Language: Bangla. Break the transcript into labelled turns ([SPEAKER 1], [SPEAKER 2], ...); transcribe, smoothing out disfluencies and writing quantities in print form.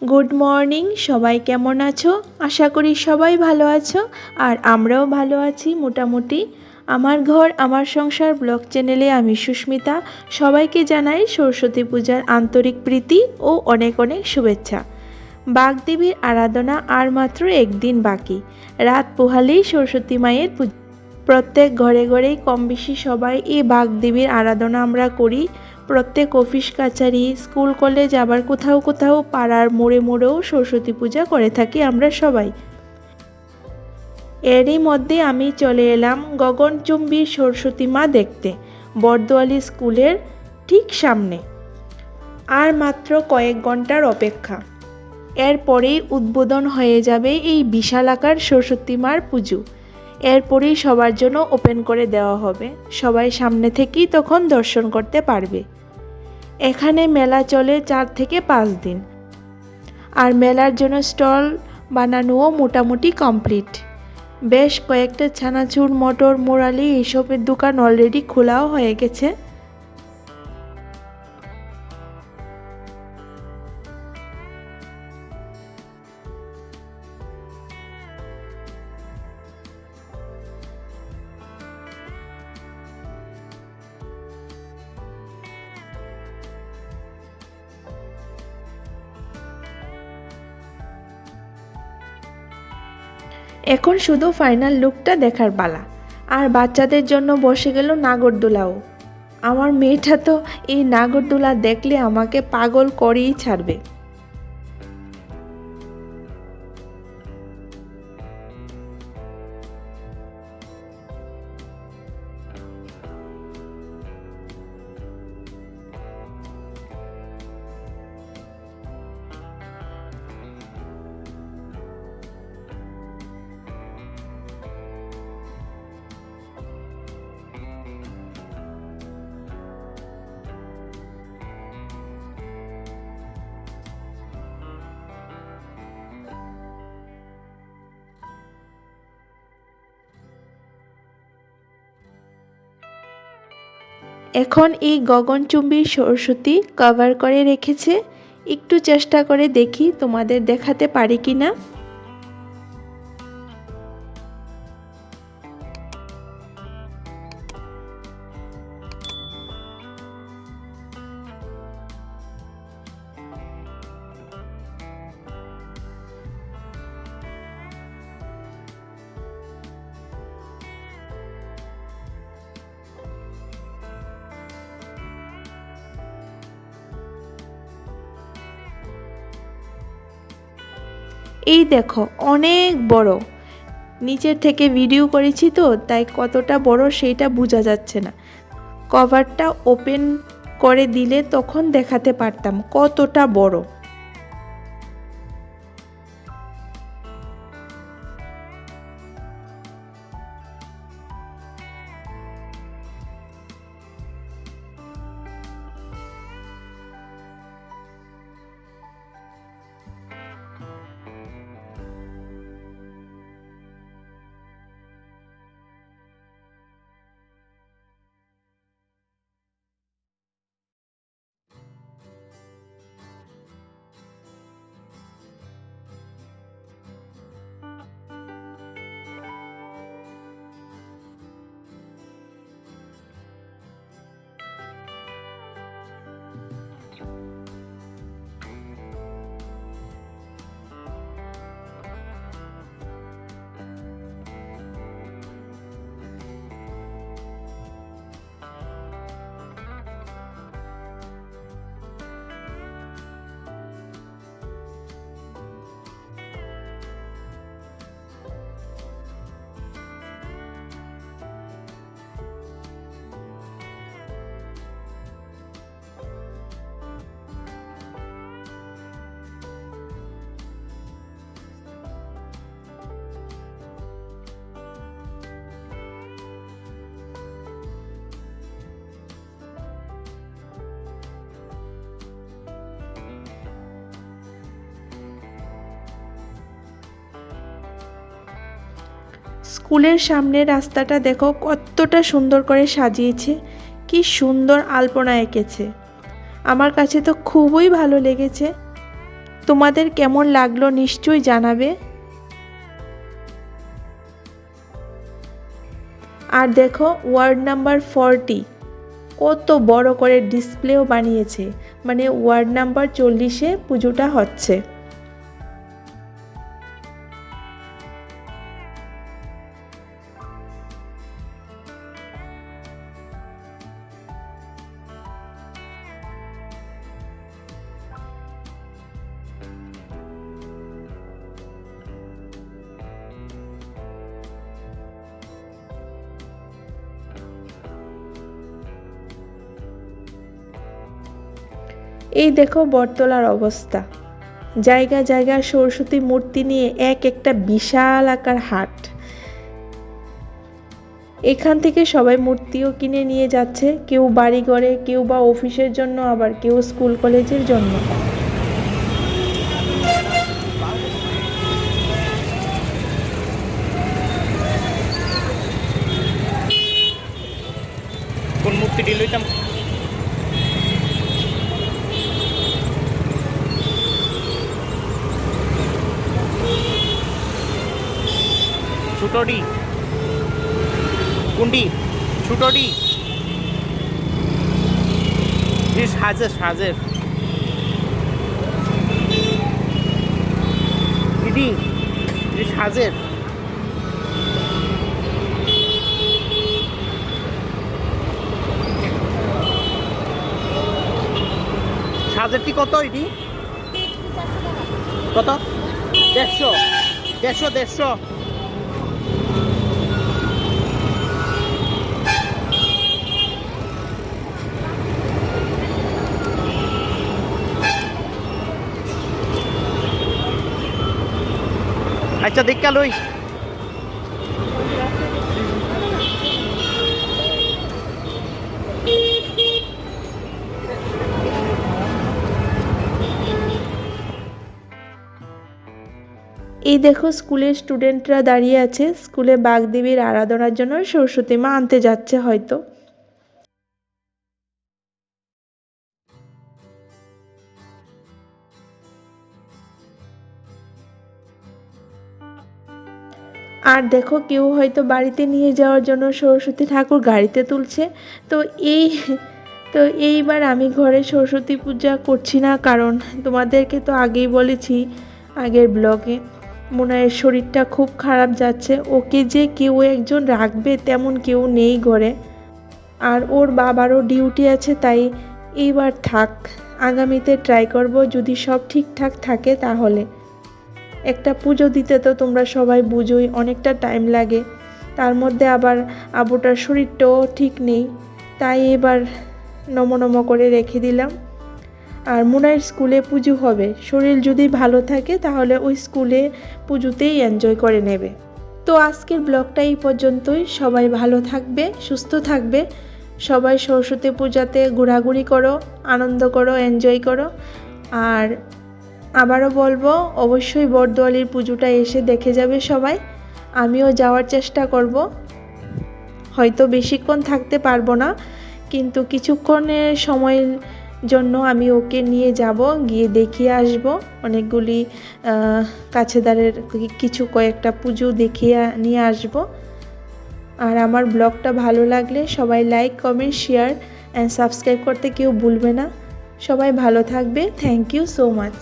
[SPEAKER 1] গুড মর্নিং, সবাই কেমন আছো? আশা করি সবাই ভালো আছো আর আমরাও ভালো আছি মোটামুটি। আমার ঘর আমার সংসার ব্লগ চ্যানেলে আমি সুস্মিতা সবাইকে জানাই সরস্বতী পূজার আন্তরিক প্রীতি ও অনেক অনেক শুভেচ্ছা। বাগদেবীর আরাধনা আর মাত্র একদিন বাকি। রাত পোহালেই সরস্বতী মায়ের পূজা। প্রত্যেক ঘরে ঘরেই কম বেশি সবাই এই বাগদেবীর আরাধনা আমরা করি। প্রত্যেক অফিস কাছারি, স্কুল কলেজ, আবার কোথাও কোথাও পাড়ার মোড়ে মোড়েও সরস্বতী পূজা করে থাকি আমরা সবাই। এরই মধ্যে আমি চলে এলাম গগনচুম্বী সরস্বতী মা দেখতে, বর্দোয়ালি স্কুলের ঠিক সামনে। আর মাত্র কয়েক ঘন্টার অপেক্ষা, এরপরেই উদ্বোধন হয়ে যাবে এই বিশালাকার সরস্বতী মার পুজো। এরপরেই সবার জন্য ওপেন করে দেওয়া হবে, সবাই সামনে থেকেই তখন দর্শন করতে পারবে। এখানে মেলা চলে 4 থেকে 5 দিন, আর মেলার জন্য স্টল বানানোও মোটামুটি কমপ্লিট। বেশ কয়েকটা ছানাচুর, মটর, মোরালি এইসবের দোকান অলরেডি খোলাও হয়ে গেছে। এখন শুধু ফাইনাল লুকটা দেখার পালা। আর বাচ্চাদের জন্য বসে গেল নাগরদোলাও। আমার মেয়েটা তো এই নাগরদোলা দেখলে আমাকে পাগল করেই ছাড়বে। এখন এই গগনচুম্বী সরস্বতী কভার করে রেখেছে। একটু চেষ্টা করে দেখি তোমাদের দেখাতে পারি কিনা। এই দেখো, অনেক বড়। নিচের থেকে ভিডিও করেছি তো, তাই কতটা বড় সেইটা বোঝা যাচ্ছে না। কভারটা ওপেন করে দিলে তখন দেখাতে পারতাম কতটা বড়। স্কুলের সামনের রাস্তাটা দেখো কতটা সুন্দর করে সাজিয়েছে, কি সুন্দর আলপনা এঁকেছে। আমার কাছে তো খুবই ভালো লেগেছে। তোমাদের কেমন লাগলো নিশ্চয়ই জানাবে। আর দেখো ওয়ার্ড নাম্বার 40 কত বড় করে ডিসপ্লেও বানিয়েছে, মানে ওয়ার্ড নাম্বার 40-এ পুজোটা হচ্ছে। এই দেখো বটতলার অবস্থা, জায়গা জায়গা সরস্বতী মূর্তি নিয়ে এক একটা বিশাল আকার হাট। এখান থেকে সবাই মূর্তিও কিনে নিয়ে যাচ্ছে, কেউ বাড়ি ঘরে, কেউ বা অফিসের জন্য, আবার কেউ স্কুল কলেজের জন্য।
[SPEAKER 2] কোন মূর্তিটি লইতাম? ছোটডি কোনটি? ছোটডি হাজার হাজার দিদি হাজার হাজারটি কত? এটি কত? 150 150 150। আচ্ছা দেখা লই।
[SPEAKER 1] এই দেখো স্কুলের স্টুডেন্টরা দাঁড়িয়ে আছে, স্কুলে বাগদেবীর আরাধনার জন্য সরস্বতী মা আনতে যাচ্ছে হয়তো। আর দেখো কেউ হয়তো বাড়িতে নিয়ে যাওয়ার জন্য সরস্বতী ঠাকুর গাড়িতে তুলছে। তো এইবার আমি ঘরে সরস্বতী পূজা করছি না, কারণ তোমাদেরকে তো আগেই বলেছি আগের ব্লগে মোনায়ের শরীরটা খুব খারাপ যাচ্ছে, ওকে যে কেউ একজন রাখবে তেমন কেউ নেই ঘরে, আর ওর বাবারও ডিউটি আছে, তাই এইবার থাক, আগামীতে ট্রাই করব যদি সব ঠিকঠাক থাকে তাহলে। একটা পুজো দিতে তো তোমরা সবাই বুঝোই অনেকটা টাইম লাগে, তার মধ্যে আবার আবুটার শরীরটাও ঠিক নেই, তাই এবার নম করে রেখে দিলাম। আর মুনার স্কুলে পুজো হবে, শরীর যদি ভালো থাকে তাহলে ওই স্কুলে পুজোতেই এনজয় করে নেবে। তো আজকের ব্লগটা এই পর্যন্তই। সবাই ভালো থাকবে, সুস্থ থাকবে, সবাই সরস্বতী পূজাতে ঘোরাঘুরি করো, আনন্দ করো, এনজয় করো। আর আবারও বলবো অবশ্যই বটদোয়ালির পুজোটা এসে দেখে যাবে সবাই, আমিও যাওয়ার চেষ্টা করব। হয়তো বেশিক্ষণ থাকতে পারবো না, কিন্তু কিছুক্ষণের সময়ের জন্য আমি ওকে নিয়ে যাব, গিয়ে দেখিয়ে আসব অনেকগুলি কাছেদারের কিছু কয়েকটা পুজো দেখিয়ে নিয়ে আসব। আর আমার ব্লগটা ভালো লাগলে সবাই like, comment, share and subscribe করতে কেউ ভুলবে না। সবাই ভালো থাকবে। Thank you so much.